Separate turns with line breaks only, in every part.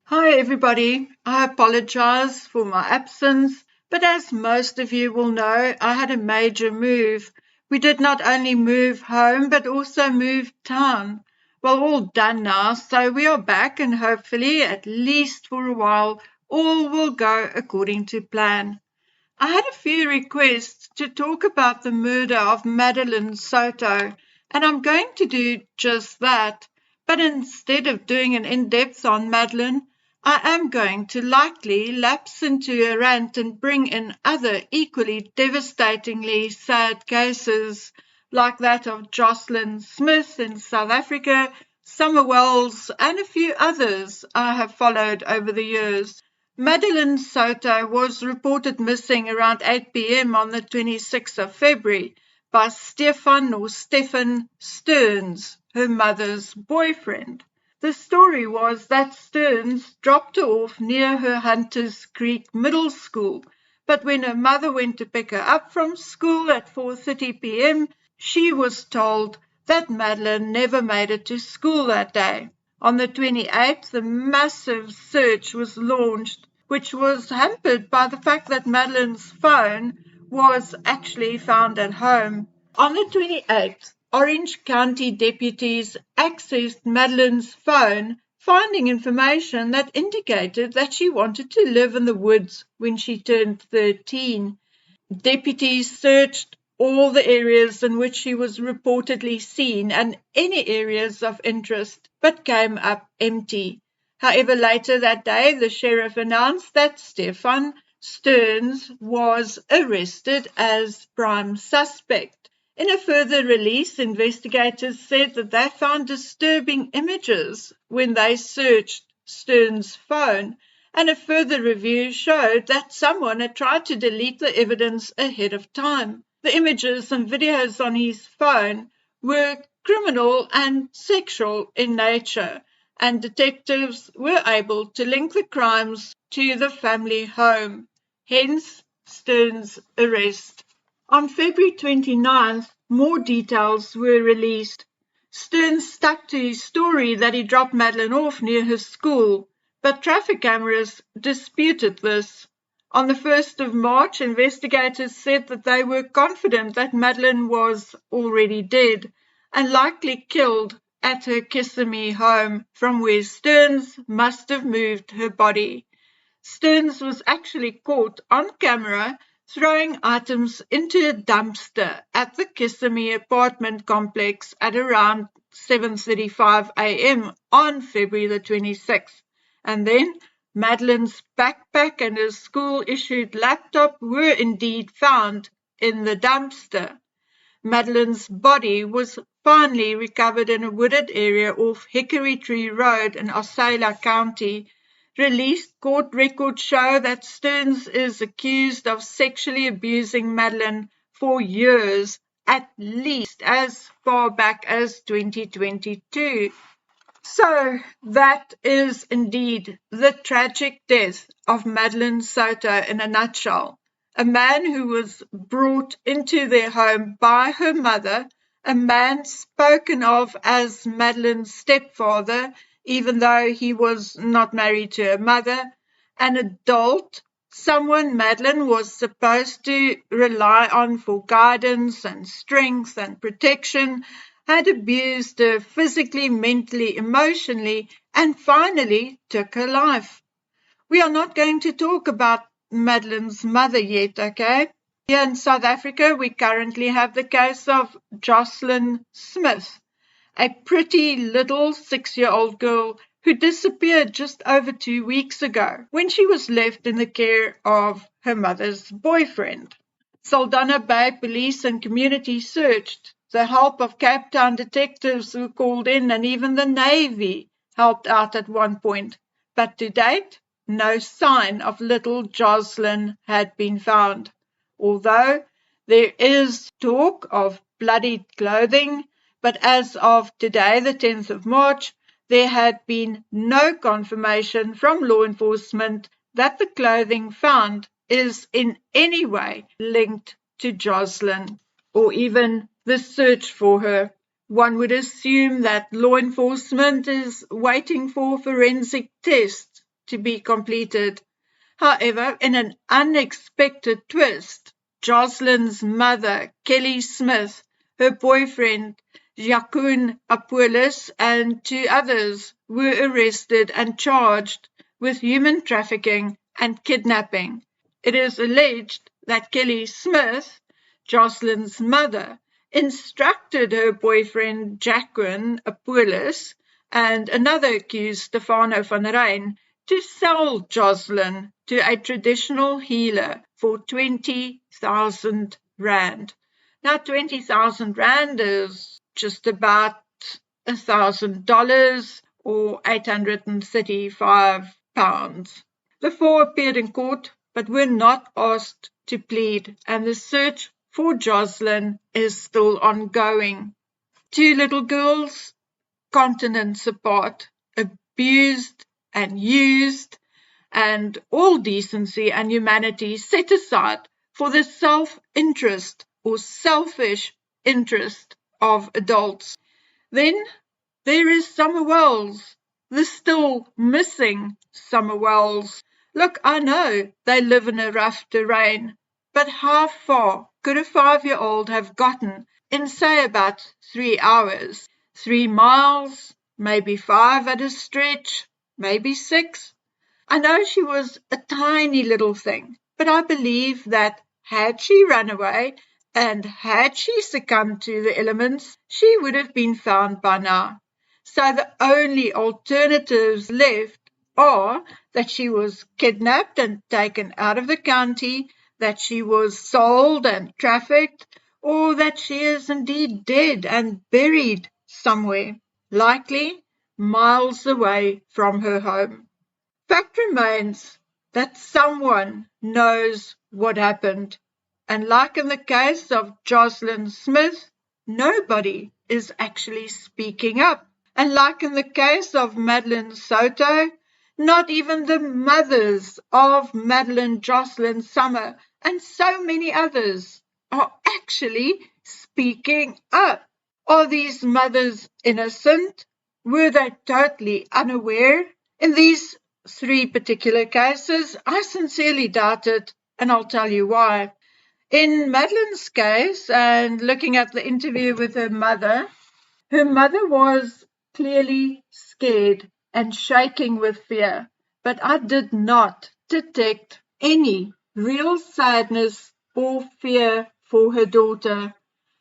Hi, everybody. I apologize for my absence, but as most of you will know, I had a major move. We did not only move home, but also move town. Well, all done now, so we are back, and hopefully, at least for a while, all will go according to plan. I had a few requests to talk about the murder of Madeline Soto, and I'm going to do just that. But instead of doing an in-depth on Madeline, I am going to likely lapse into a rant and bring in other equally devastatingly sad cases, like that of Joslin Smith in South Africa, Summer Wells, and a few others I have followed over the years. Madeline Soto was reported missing around 8 p.m. on the 26th of February by Stefan Stearns, her mother's boyfriend. The story was that Stearns dropped her off near her Hunters Creek Middle School, but when her mother went to pick her up from school at 4:30 p.m., she was told that Madeline never made it to school that day. On the 28th, a massive search was launched, which was hampered by the fact that Madeline's phone was actually found at home. On the 28th, Orange County deputies accessed Madeline's phone, finding information that indicated that she wanted to live in the woods when she turned 13. Deputies searched all the areas in which she was reportedly seen and any areas of interest, but came up empty. However, later that day, the sheriff announced that Stefan Stearns was arrested as prime suspect. In a further release, investigators said that they found disturbing images when they searched Stearns' phone, and a further review showed that someone had tried to delete the evidence ahead of time. The images and videos on his phone were criminal and sexual in nature, and detectives were able to link the crimes to the family home, hence Stearns' arrest. On February 29th, more details were released. Stearns stuck to his story that he dropped Madeline off near his school, but traffic cameras disputed this. On the 1st of March, investigators said that they were confident that Madeline was already dead and likely killed at her Kissimmee home, from where Stearns must have moved her body. Stearns was actually caught on camera throwing items into a dumpster at the Kissimmee apartment complex at around 7:35 a.m. on February the 26th. And then Madeline's backpack and her school-issued laptop were indeed found in the dumpster. Madeline's body was finally recovered in a wooded area off Hickory Tree Road in Osceola County. Released court records show that Stearns is accused of sexually abusing Madeline for years, at least as far back as 2022. So that is indeed the tragic death of Madeline Soto in a nutshell. A man who was brought into their home by her mother, a man spoken of as Madeline's stepfather, even though he was not married to her mother, an adult, someone Madeline was supposed to rely on for guidance and strength and protection, had abused her physically, mentally, emotionally, and finally took her life. We are not going to talk about Madeline's mother yet, okay? Here in South Africa, we currently have the case of Joslin Smith, a pretty little 6-year-old girl who disappeared just over 2 weeks ago when she was left in the care of her mother's boyfriend. Saldanha Bay Police and community searched. The help of Cape Town detectives were called in, and even the Navy helped out at one point. But to date, no sign of little Joslin had been found. Although there is talk of bloodied clothing, but as of today, the 10th of March, there had been no confirmation from law enforcement that the clothing found is in any way linked to Joslin or even the search for her. One would assume that law enforcement is waiting for forensic tests to be completed. However, in an unexpected twist, Joslin's mother, Kelly Smith, her boyfriend, Joslin Smith, and 2 others were arrested and charged with human trafficking and kidnapping. It is alleged that Kelly Smith, Joslin's mother, instructed her boyfriend, Joslin Smith, and another accused, Stefano van Rijn, to sell Joslin to a traditional healer for 20,000 rand. Now, 20,000 rand is just about $1,000 or 835 pounds. The 4 appeared in court but were not asked to plead, and the search for Joslin is still ongoing. 2 little girls, continents apart, abused and used, and all decency and humanity set aside for the self-interest or selfish interest of adults. Then there is Summer Wells, the still missing Summer Wells. Look, I know they live in a rough terrain, but how far could a 5-year-old have gotten in, say, about 3 hours? 3 miles, maybe 5 at a stretch, maybe 6. I know she was a tiny little thing, but I believe that had she run away and had she succumbed to the elements, she would have been found by now. So the only alternatives left are that she was kidnapped and taken out of the county, that she was sold and trafficked, or that she is indeed dead and buried somewhere, likely miles away from her home. Fact remains that someone knows what happened, and like in the case of Joslin Smith, nobody is actually speaking up. And like in the case of Madeline Sto, not even the mothers of Madeline Joslin Summer and so many others are actually speaking up. Are these mothers innocent? Were they totally unaware? In these 3 particular cases, I sincerely doubt it, and I'll tell you why. In Madeline's case, and looking at the interview with her mother was clearly scared and shaking with fear, but I did not detect any real sadness or fear for her daughter.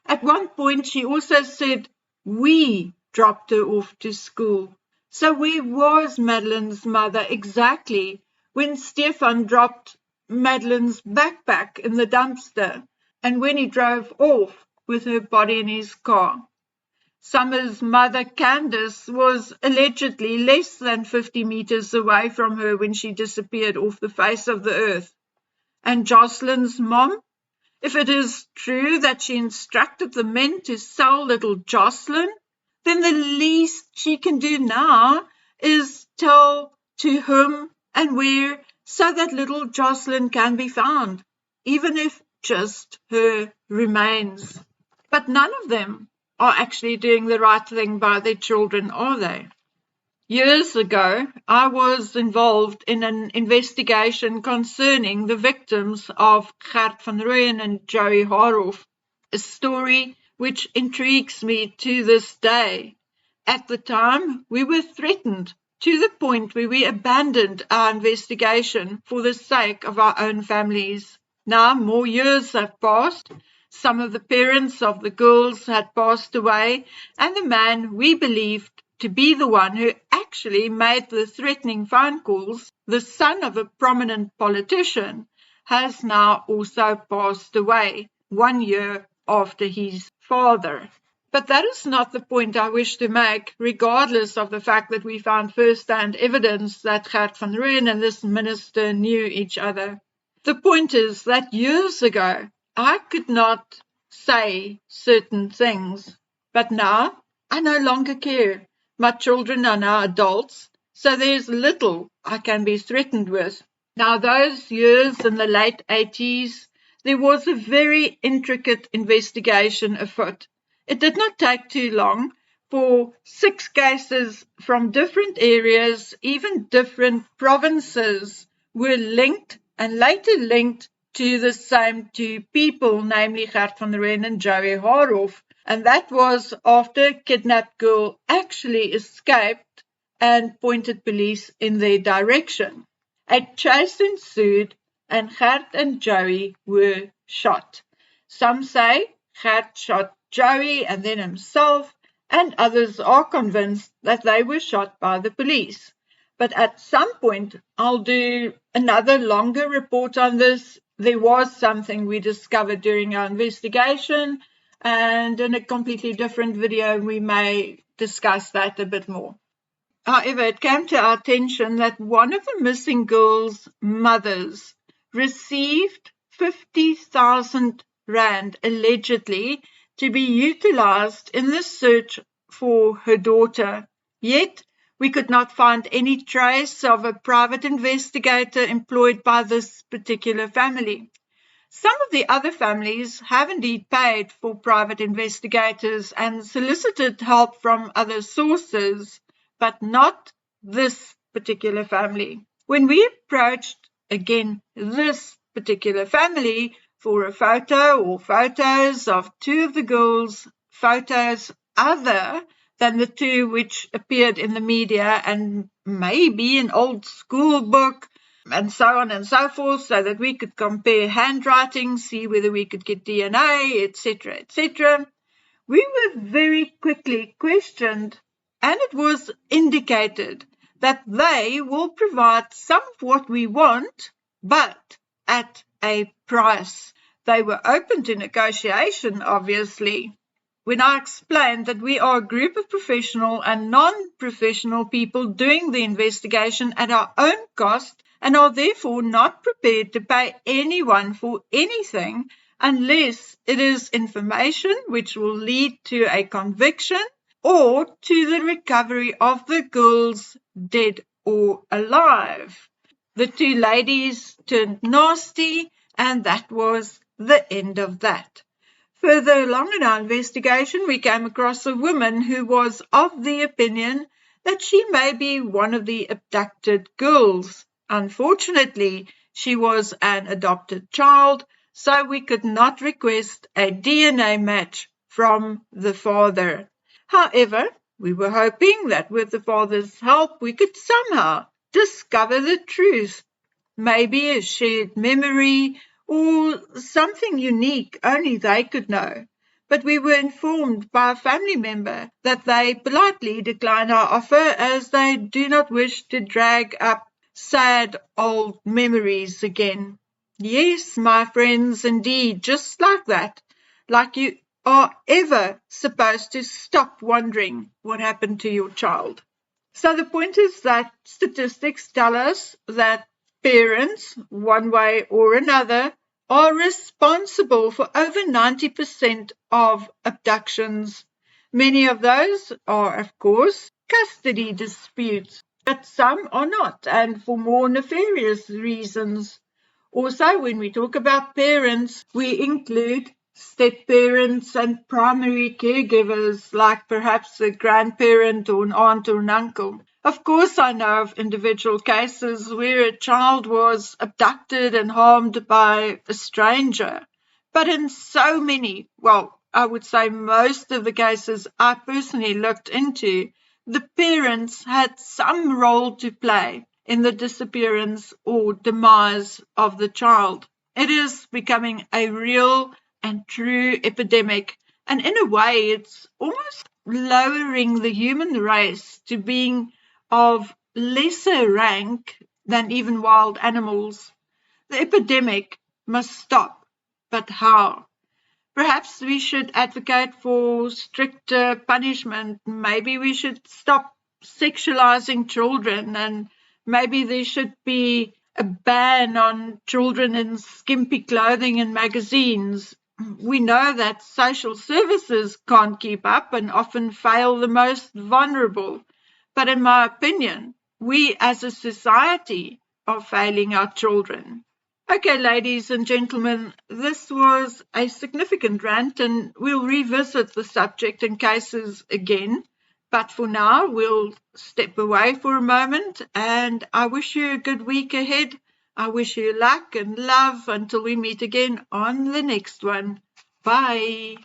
At one point, she also said, "We dropped her off to school." So where was Madeline's mother exactly when Stefan dropped Madeline's backpack in the dumpster and when he drove off with her body in his car? Summer's mother, Candace, was allegedly less than 50 meters away from her when she disappeared off the face of the earth. And Joslin's mom? If it is true that she instructed the men to sell little Joslin, then the least she can do now is tell to whom and where so that little Joslin can be found, even if just her remains. But none of them are actually doing the right thing by their children, are they? Years ago, I was involved in an investigation concerning the victims of Gert van Rooyen and Joey Haarhoff, a story which intrigues me to this day. At the time, we were threatened to the point where we abandoned our investigation for the sake of our own families. Now, more years have passed. Some of the parents of the girls had passed away, and the man we believed to be the one who actually made the threatening phone calls, the son of a prominent politician, has now also passed away 1 year after his father. But that is not the point I wish to make, regardless of the fact that we found first-hand evidence that Gert van Rooyen and this minister knew each other. The point is that years ago, I could not say certain things, but now I no longer care. My children are now adults, so there's little I can be threatened with. Now, those years in the late 80s, there was a very intricate investigation afoot. It did not take too long for 6 cases from different areas, even different provinces, were linked and later linked to the same 2 people, namely Gert van Rijn and Joey Haarhoff. And that was after a kidnapped girl actually escaped and pointed police in their direction. A chase ensued and Gert and Joey were shot. Some say Gert shot Joey and then himself, and others are convinced that they were shot by the police. But at some point, I'll do another longer report on this. There was something we discovered during our investigation, and in a completely different video, we may discuss that a bit more. However, it came to our attention that one of the missing girls' mothers received 50,000 rand allegedly to be utilized in the search for her daughter. Yet, we could not find any trace of a private investigator employed by this particular family. Some of the other families have indeed paid for private investigators and solicited help from other sources, but not this particular family. When we approached, again, this particular family for a photo or photos of 2 of the girls, photos other than the 2 which appeared in the media and maybe an old school book, and so on and so forth, so that we could compare handwriting, see whether we could get DNA, etc., etc. We were very quickly questioned, and it was indicated that they will provide some of what we want, but at a price. They were open to negotiation, obviously. When I explained that we are a group of professional and non-professional people doing the investigation at our own cost and are therefore not prepared to pay anyone for anything unless it is information which will lead to a conviction or to the recovery of the girls dead or alive. The 2 ladies turned nasty, and that was the end of that. Further along in our investigation, we came across a woman who was of the opinion that she may be one of the abducted girls. Unfortunately, she was an adopted child, so we could not request a DNA match from the father. However, we were hoping that with the father's help, we could somehow discover the truth, maybe a shared memory or something unique only they could know. But we were informed by a family member that they politely declined our offer as they do not wish to drag up sad old memories again. Yes, my friends, indeed, just like that, like you are ever supposed to stop wondering what happened to your child. So the point is that statistics tell us that parents, one way or another, are responsible for over 90% of abductions. Many of those are, of course, custody disputes, but some are not, and for more nefarious reasons. Also, when we talk about parents, we include step-parents and primary caregivers, like perhaps a grandparent or an aunt or an uncle. Of course, I know of individual cases where a child was abducted and harmed by a stranger, but in so many, well, I would say most of the cases I personally looked into, the parents had some role to play in the disappearance or demise of the child. It is becoming a real and true epidemic, and in a way it's almost lowering the human race to being of lesser rank than even wild animals. The epidemic must stop, but how? Perhaps we should advocate for stricter punishment. Maybe we should stop sexualizing children, and maybe there should be a ban on children in skimpy clothing in magazines. We know that social services can't keep up and often fail the most vulnerable. But in my opinion, we as a society are failing our children. Okay, ladies and gentlemen, this was a significant rant, and we'll revisit the subject and cases again. But for now, we'll step away for a moment, and I wish you a good week ahead. I wish you luck and love until we meet again on the next one. Bye.